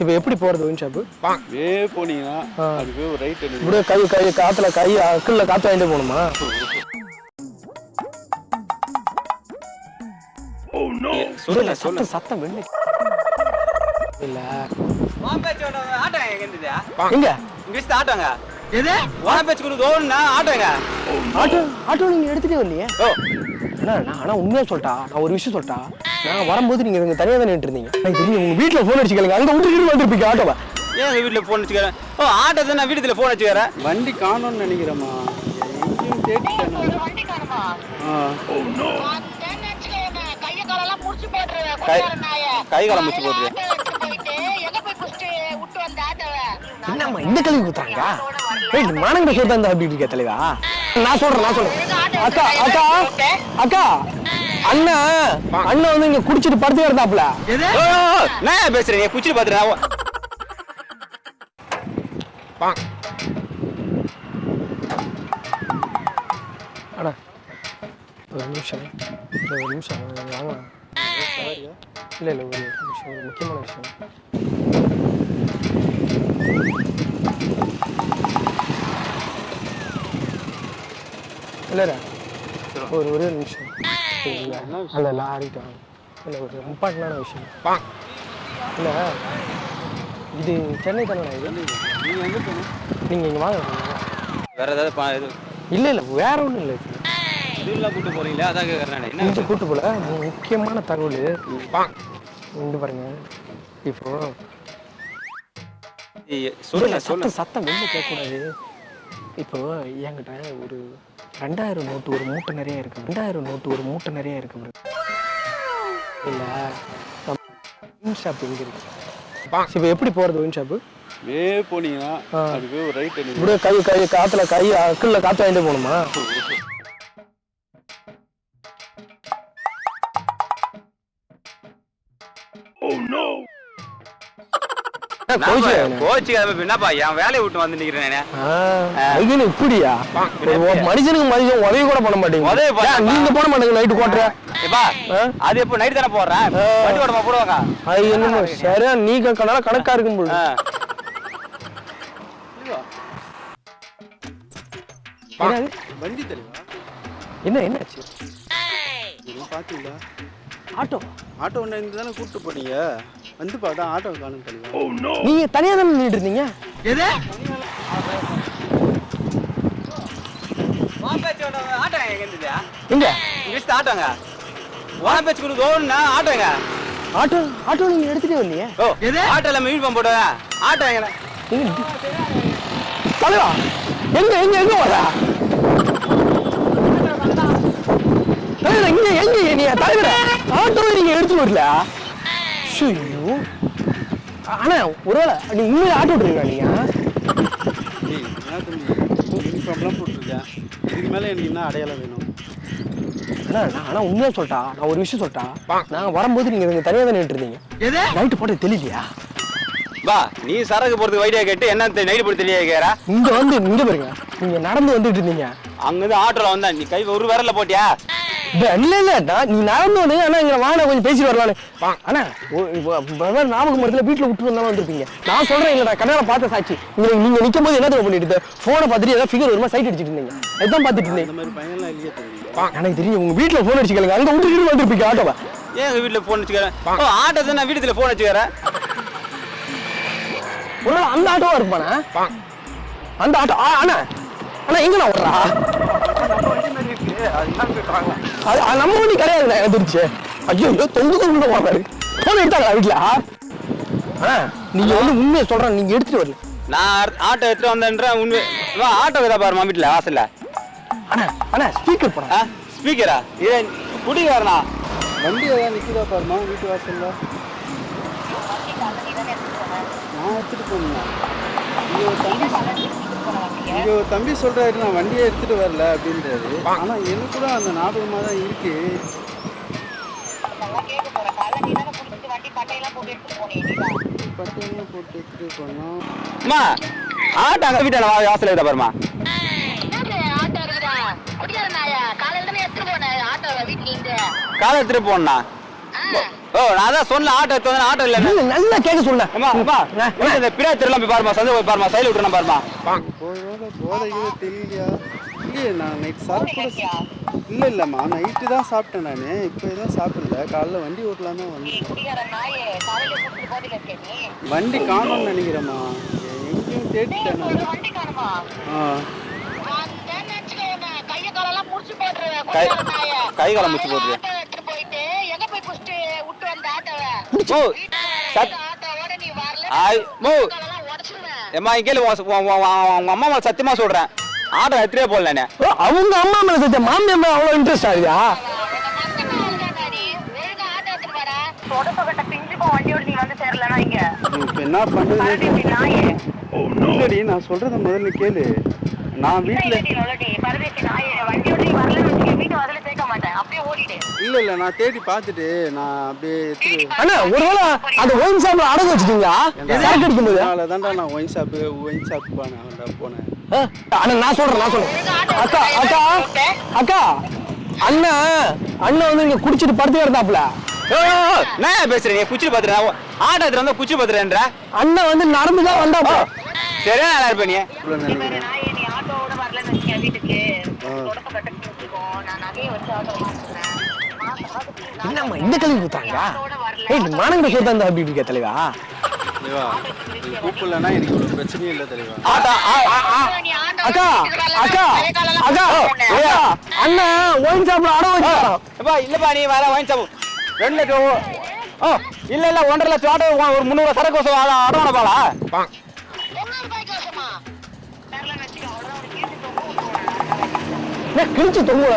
இப்போ எப்படி போறது ஒயின் ஷாப்பு? போனீங்கன்னா அதுக்கு ஒரு ரைட் எடுங்க. இப்படியே கை காத்துல அக்குள்ள காத்து வாங்கிட்டு போகணுமா? சொல்லுங்க சொல்லுங்க. சத்தம் வெள்ளை இல்ல ஆட்டோ எங்க இருந்துதா? எங்க இங்கிலீஷ் ஆட்டோங்க. எது வான பேச்சு கொடுத்து ஓடுனா ஆட்டோங்க. ஆட்டோ நீங்க எடுத்துட்டே வரலையே? ஆனா உண்மையா சொல்லிட்டா, நான் ஒரு விஷயம் சொல்லிட்டா, நான் வரும்போது நீங்க இங்க தனியா தான் நின்று இருந்தீங்க. எனக்கு தெரியும் உங்க வீட்டுல போன் அடிச்சுக்கலங்க, அங்க விட்டுட்டு வந்துருப்பீங்க ஆட்டோவை. ஏன் எங்க வீட்டுல போன் வச்சுக்கிறேன்? ஆட்டோ தான் நான் வீட்டுல போன் வச்சுக்கிறேன். வண்டி காணோம்னு நினைக்கிறேம்மா. எங்கேயும் தேடிட்டேன். வண்டி காணுமா? கை காலம் முடிச்சு போடுறேன். என்னம்மா இந்த கல்வி குத்துறாங்க? மானங்கிட்ட சொல்றா இந்த அப்படி இருக்க தலைவா. நான் சொல்றேன். அக்கா அக்கா அக்கா அண்ணன் வந்து இங்க குடிச்சிட்டு படுத்து கிடந்தாப்ல. நான் பேசுறேன், குடிச்சிட்டு பாத்துறேன். அண்ணா ஒரு நிமிஷம் வாங்க. இல்லை ஒரு நிமிஷம், ஒரு முக்கியமான விஷயம். இல்லைடா ஒரே நிமிஷம். அல்ல ஆடிட்டான். இல்லை ஒரு இம்பார்ட்டண்டான விஷயம். இல்லை இது சென்னை தானே? இது நீங்கள் எங்கே போகணும்? நீங்கள் இங்கே வாங்க. வேறு ஏதாவது இல்லை வேற ஒன்றும் இல்லை. இதெல்லாம் கூட்டு போகிறீங்களா? அதான் கேட்குறேன். என்ன கூட்டு போல முக்கியமான தகவல் இங்க பாருங்க. இப்போ சொல்லுங்க. சத்தம் வெளில கேட்கக்கூடாது. இப்போ என்கிட்ட ஒரு 2000 நோட்டு ஒரு மூட்டை நிறைய இருக்கு. 2000 நோட்டு ஒரு மூட்டை நிறைய இருக்கு. இல்லை ஒயின் ஷாப் எங்க இருக்கு? இப்போ எப்படி போறது ஒயின் ஷாப்பு? போனீங்கன்னா அதுக்கு ஒரு ரைட் எடுங்க. இப்படியே காத்துல அக்குள்ள காத்து வாங்கிட்டு போகணுமா? என்னப்பா என் வேலையை விட்டு வந்து நிக்கிறேன். இப்படியா மனுஷனுக்கு மனுஷன் உதவி கூட பண்ண மாட்டேங்க. நீங்க போட மாட்டேங்க நைட்டு போட்டுற. அது எப்போ நைட்டு தானே போடுறேன். வண்டி ஓடமா போடுவாங்க. அது என்ன சரியா நீ கணக்கா இருக்கும் போது. வண்டி தெளிவா என்னாச்சு பாத்தீங்களா? ஆட்டோ ஒன்று இருந்து தானே கூப்பிட்டு போனீங்க. வந்து பார்த்தா ஆட்டோ காணும் தெளிவா. நீங்க தனியா தானே நின்றுட்டு இருந்தீங்க? எது ஆட்டோ எங்க இருந்துதா? எங்க இங்கிலீஷ் ஆட்டோங்க. வான பேச்சு கொடுத்து ஓடுனா ஆட்டோங்க. ஆட்டோ நீங்க எடுத்துட்டே வரலையே? ஆட்டோ இல்லாம வீடு பம்பு போடுவேன். ஆட்டோ எங்க தலைவா? எங்க வர ஆட்டோ நீங்க எடுத்து வரல? ஆனா ஒருவேளை நீ உண்மையில ஆட்டோ ஓட்டுறீங்களா? நீங்க யூனிஃபார்ம்லாம் போட்டுருக்கேன். இதுக்கு மேலே எனக்கு என்ன அடையாளம் வேணும்? ஆனா உண்மையா சொல்லிட்டா, நான் ஒரு விஷயம் சொல்லிட்டா, நாங்க வரும்போது நீங்க இங்க தனியா தான் நின்று இருந்தீங்க. நைட்டு போட்டு தெரியலையா? வா நீ சரக்கு போறதுக்கு வைடியா கேட்டு என்ன நைட்டு போட்டு தெரியல கேக்குறா? இங்க பாருங்க, நீங்க நடந்து வந்துட்டு இருந்தீங்க. அங்கிருந்து ஆட்டோல வந்தா நீ கை ஒரு விரல்ல போட்டியா? இல்ல நீ நடந்து வந்து ஆனா இங்க வாங்க கொஞ்சம் பேசிட்டு வரலான்னு. ஆனா நாமக்கல் வீட்டுல விட்டு வந்தாலும் வந்திருப்பீங்க. நான் சொல்றேன் இல்லடா, கண்ணால பார்த்த சாட்சி. நீங்க நிக்கும் போது என்ன பண்ணிட்டு போனை பார்த்துட்டு ஏதாவது ஃபிகர் வருமா சைட் அடிச்சுட்டு இருந்தீங்க. எதான் பார்த்துட்டு இருந்தீங்க? எனக்கு தெரியும் உங்க வீட்டுல போன் அடிச்சுக்கலங்க, அங்க விட்டு வந்துருப்பீங்க ஆட்டோவை. ஏன் எங்க வீட்டுல போன் வச்சுக்கிறேன்? ஆட்டோ தான் நான் வீட்டுல போன் வச்சுக்கிறேன். ஒரு அந்த ஆட்டோவா இருப்பானா? அந்த ஆட்டோ ஆனா எங்கண்ணா ஓடுறா? நம்ம வண்டி கிடையாது எதிர்ச்சு. ஐயோ தொங்கு போறாரு. போன் எடுத்தாங்களா வீட்டுல? நீங்க வந்து உண்மையை சொல்றேன், நீங்க எடுத்துட்டு வரல. நான் ஆட்டோ எடுத்துட்டு வந்தேன்றேன். உண்மை ஆட்டோ இதா பாருமா வீட்டுல வாசல்ல. ஆனா ஸ்பீக்கர் போறா. ஸ்பீக்கரா? இது குடிக்காரனா? வண்டி ஏதாவது நிக்குதா பாருமா வீட்டு வாசல்ல. நான் எடுத்துட்டு போனேன். இங்க ஒரு தம்பி சொல்றாரு நான் வண்டியை எடுத்துட்டு வரல அப்படின்றாரு. ஆனா எனக்கு கூட அந்த ஞாபகமா தான் இருக்கு. பட்டையெல்லாம் போட்டு எடுத்துட்டு போனோம். அம்மா ஆட்டோ அங்க வீட்டால வாசல்ல இருக்கா பாருமா. காலை எடுத்துட்டு போனா ஓ நான் தான் சொன்ன ஆட்டோ எடுத்து வந்தேன் ஆட்டோ இல்ல நீங்க நல்லா கேட்க சொல்ல அம்மா அம்மா இந்த பிரியா திரும்ப போய் பாருமா சந்தை போய் பாருமா சைல விட்டுறேன் பாருமா போதையே தெரியலையா இல்லையே நான் நைட் சாப்பிட இல்லைம்மா நைட்டு தான் சாப்பிட்டேன் நான் இப்போ எதுவும் சாப்பிடல காலைல வண்டி ஓட்டலாம் தான் வந்தேன் வண்டி காணோம்னு நினைக்கிறேம்மா எங்கேயும் தேடிட்டேன் கை காலம் முடிச்சு போட்டு ஏமா இங்கே உங்க அம்மா மேல சத்தியமா சொல்றேன் ஆட்டோ எடுத்துட்டே போடல அவங்க அம்மா மேல சத்தியம் மாமியா மேல அவ்வளவு இன்ட்ரெஸ்ட் ஆகுதா என்ன பண்றது இல்லடி நான் சொல்றத முதல்ல கேளு நான் வீட்டுல இல்ல நான் தேடி பார்த்துட்டு நான் அப்படியே அண்ணா ஒருவேளை அந்த ஒயின் ஷாப்ல அடகு வச்சிட்டீங்களா சரக்கு அடிக்கும் போது அதனாலதான்டா நான் ஒயின் ஷாப் போனேன் அண்ணா நான் சொல்றேன் அக்கா அக்கா அக்கா அண்ணன் வந்து இங்க குடிச்சிட்டு படுத்து இருந்தாப்ல நான் பேசுறேன் நீ குச்சி பாத்துறேன் ஆட்டோ எடுத்து வந்து குச்சி பாத்துறேன்ற அண்ணன் வந்து நடந்துதான் வந்தாப்பா சரியா நல்லா இருப்ப நீ என்னம்மா இந்த கல்வி கொடுத்தாங்க மானங்க சேர்த்தா அப்படி இருக்க தலைவா கூப்பிடலன்னா எனக்கு ஒரு பிரச்சனையும் இல்லை தலைவா அக்கா அக்கா அக்கா அண்ணா ஒயின் ஷாப்ல அடகு வச்சிருக்கான் இல்லப்பா நீ வேற ஒயின் ஷாப் 2 லட்சம் இல்ல 1.5 லட்சம் ஆட்டோ ஒரு 300 சரக்கு அடவான பாலா கிழிச்சு தொங்க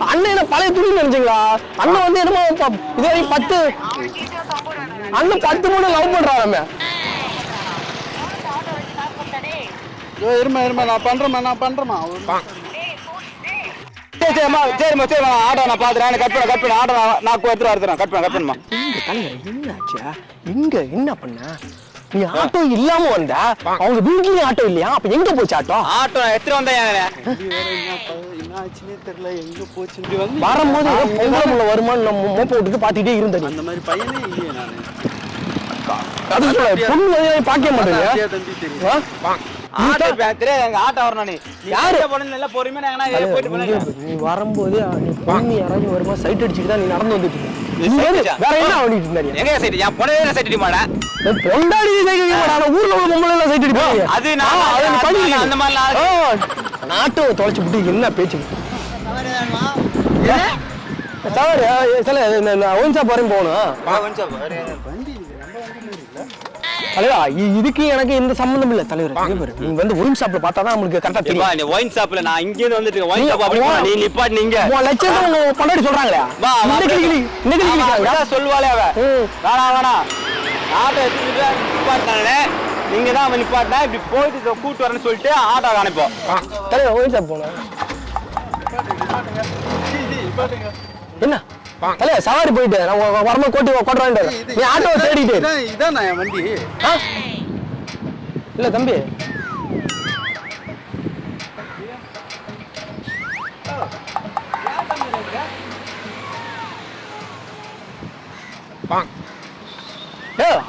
அண்ணன் என்ன பழைய துணி நினைச்சீங்களா அண்ணன் வந்து என்னமோ இதுவரை 10 அண்ணன் 10 மூணு லவ் பண்றாங்க இருமா நான் பண்றேம்மா சரிம்மா ஆட்டோ நான் பாத்துறேன் கட் பண்ண ஆட்டோ நான் எடுத்துட்டு வரேன் கட் பண்ணுமா என்னாச்சா இங்க என்ன பண்ண நீ ஆட்டோ இல்லாம வந்த அவங்க வீட்லயும் ஆட்டோ இல்லையா அப்ப எங்க போச்சு ஆட்டோ நான் எடுத்துட்டு வந்தேன் என்ன ஆச்சுன்னே தெரியல எங்க போச்சு வரும்போது பொங்கல வருமானு நம்ம மோப்ப விட்டுட்டு பாத்துட்டே இருந்தேன் அந்த மாதிரி பையனே இல்லையே நானு அது சொல்ல பொண்ணு பார்க்க மாட்டேங்க ஆட்டோ பேத்துறே எங்க ஆட்டோ வரணும் நீ யாரு போனல பொறுமையா நான் போயிட்டு போறேன் நீ வரும்போது நீ பொண்ணு யாராச்சும் வருமா சைட் அடிச்சிட்டு தான் நீ நடந்து வந்துட்டு இருக்க வேற என்ன பண்ணிட்டு இருந்தாரு எங்க சைட் நான் பொண்ணே சைட் அடி மாடா பொண்டாடி சைட் அடி மாடா ஊர்ல உள்ள பொம்பளை எல்லாம் சைட் அடிப்பாங்க அது நான் அது பண்ணி அந்த மாதிரி நாட்டோ தொலைச்சு விட்டு என்ன பேச்சு தவறு சில ஒயின் ஷாப் வரையும் போகணும் தலைவா இதுக்கு எனக்கு எந்த சம்பந்தம் இல்ல தலைவர் நீ வந்து ஒயின் ஷாப்ல பார்த்தா தான் நமக்கு கரெக்டா தெரியும் நீ ஒயின் ஷாப்ல நான் இங்க இருந்து வந்துட்டு ஒயின் ஷாப் அப்படி போனா நீ நிப்பாட் நீங்க 3 லட்சம் உங்க பொண்டாட்டி சொல்றாங்களே வா இன்னைக்கு சொல்வாளே அவ வேணா ஆட்டோ எடுத்துட்டு நிப்பாட்டானே நீங்க தான் அவன் நிப்பாட்டா இப்படி போயிட்டு கூட்டு வரேன்னு சொல்லிட்டு ஆட்டோ அனுப்போம் தலைவர் ஒயின் ஷாப் போனோம் என்ன தலையா சவாரி போயிட்டு வரமா கொட்டுறான் நீ ஆட்டோ தேடிட்டு இதான் என் வண்டி இல்ல தம்பி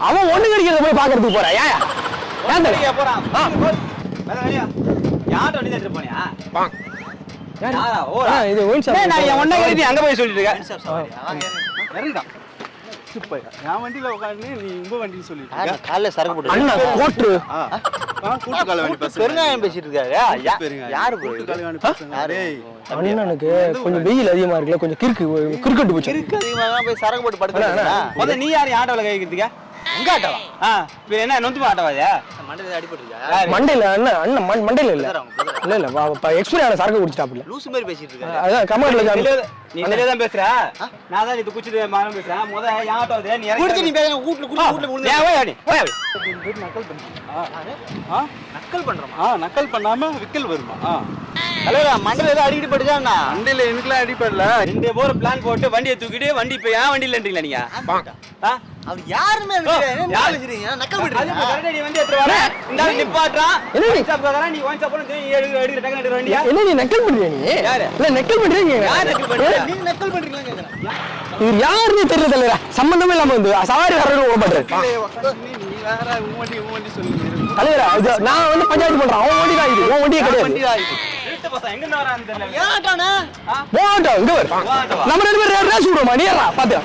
அவன் ஒண்ணு கிடைக்கிறத போய் பாக்குறதுக்கு போறா ஏன் போறான் யார்ட்ட வண்டி எடுத்துட்டு போனியா இது ஒயின் ஷாப் நான் ஒண்ணே நீ அங்க போய் சொல்லிட்டு இறங்கிட்டான் என் வண்டியில உட்காந்து நீ உங்க வண்டின்னு சொல்லிட்டு காலைல சரக்கு போட்டு அண்ணா கோட்ரு கூட்டு கால வண்டி பஸ் பெருங்காயம் பேசிட்டு இருக்காரு யாரு கூட்டு கால வண்டி பஸ் அண்ணனுக்கு கொஞ்சம் வெயில் அதிகமா இருக்குல்ல கொஞ்சம் கிறுக்கட்டு போச்சு அதிகமா தான் போய் சரக்கு போட்டு படுத்து நீ யாரு ஆட்டோல கை வைக்கிறதுக்கா உங்க ஆட்டோவா என்ன நொந்து ஆட்டோவாதே மண்டையில அடிபட்டுருக்கா மண்டையில அண்ணன் மண்டையில இல்ல எக்ஸ்பீரியன் ஆன சரக்கு குடிச்சிட்டாப்ல லூசு மாதிரி பேசிட்டு இருக்காரு அதான் கமெண்ட்ல நீ வெளிய தான் பேசுற நான் தான் இது குச்சிட்டு மானம் பேசுறேன் முத ஆட்டோதே நீ குடிச்சு நீ பேச வீட்ல விழுந்து ஏய் ஓய் நக்கல் பண்றோம் நக்கல் பண்றோமா நக்கல் பண்ணாம விக்கல் வருமா தலைவா மண்டையில ஏதோ அடிக்கிட்டு படுச்சாண்ணா மண்டையில எனக்குலாம் அடிப்படல ரெண்டு போற பிளான் போட்டு வண்டியை தூக்கிட்டு வண்டி இப்ப ஏன் வண்டியிலன்றீங்களா நீங்க அவர் யாருமே யாரு வச்சிருக்கீங்க நக்கல் பண்றீங்க கரெக்ட்டா நீ வண்டி எடுத்து வர இந்த நிப்பாட்றான் என்ன நீ ஸ்டாப் கரா நீ ஒன் ஸ்டாப் பண்ணி எடுத்து டக்கு எடுத்து வண்டியா என்ன நீ நக்கல் பண்றீங்க நீ இல்ல நக்கல் பண்றீங்க யார் நக்கல் பண்றீங்க நீ நக்கல் பண்றீங்களா கேக்குறேன் இது யாருன்னு தெரியல தலைவா சம்பந்தமே இல்லாம வந்து சவாரி வர்றது விட மாட்டேன் நீ வேற உன் வண்டி சொல்லுங்க தலைவரா இது நான் வந்து பஞ்சாயத்து பண்றேன் அவன் வண்டி தான் இது உன் வண்டியே கிடையாது வீட்டு பசங்க எங்க இருந்து வரான்னு தெரியல போட்டோம் இங்க வர நம்ம 2 பேரும் ரேஸ் விடுவோமா நீ ஏறா பாத்து